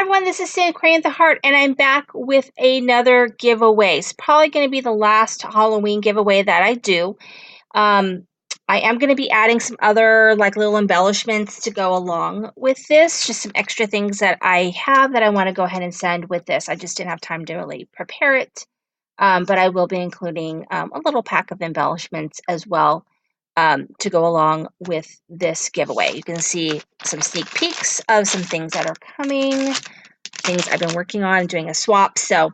Hi everyone, this is Sam Crane at the Heart, and I'm back with another giveaway. It's probably going to be the last Halloween giveaway that I do. Um, I am going to be adding some other like little embellishments to go along with this, just some extra things that I have that I want to go ahead and send with this. I just didn't have time to really prepare it, but I will be including a little pack of embellishments as well to go along with this giveaway. You can see some sneak peeks of some things that are coming, things I've been working on, doing a swap. So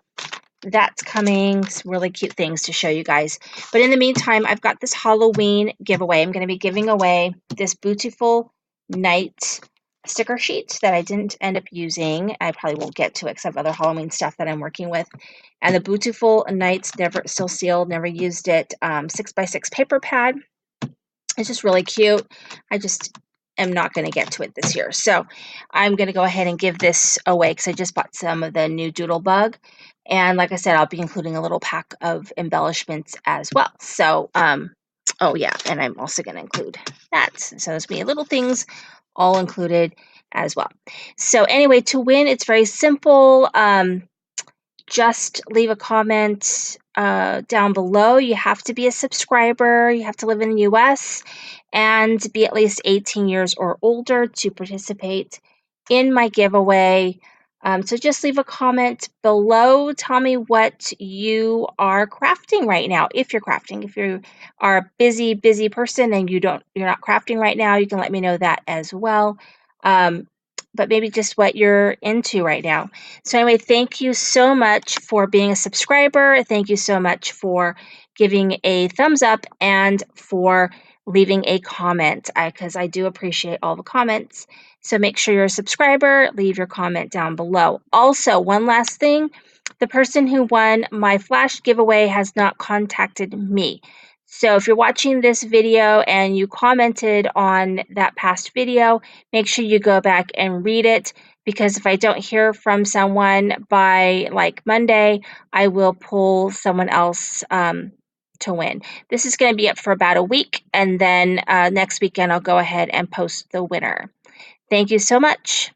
that's coming, some really cute things to show you guys. But in the meantime, I've got this Halloween giveaway. I'm going to be giving away this Beautiful Night sticker sheet that I didn't end up using. I probably won't get to it because I have other Halloween stuff that I'm working with. And the Beautiful Nights, still sealed, never used it, 6x6 paper pad. It's just really cute. I just am not going to get to it this year. So I'm going to go ahead and give this away because I just bought some of the new Doodlebug. And like I said, I'll be including a little pack of embellishments as well. So, oh yeah, and I'm also going to include that. So there's going to be little things all included as well. So anyway, to win, it's very simple. Just leave a comment down below. You have to be a subscriber. You have to live in the US and be at least 18 years or older to participate in my giveaway. So just leave a comment below. Tell me what you are crafting right now. If you're crafting, if you are a busy person and you're not crafting right now, you can let me know that as well. But maybe just what you're into right now. So anyway, thank you so much for being a subscriber. Thank you so much for giving a thumbs up and for leaving a comment, because I do appreciate all the comments. So make sure you're a subscriber, leave your comment down below. Also, one last thing, the person who won my flash giveaway has not contacted me. So if you're watching this video and you commented on that past video, make sure you go back and read it, because if I don't hear from someone by like Monday, I will pull someone else to win. This is going to be up for about a week, and then next weekend I'll go ahead and post the winner. Thank you so much.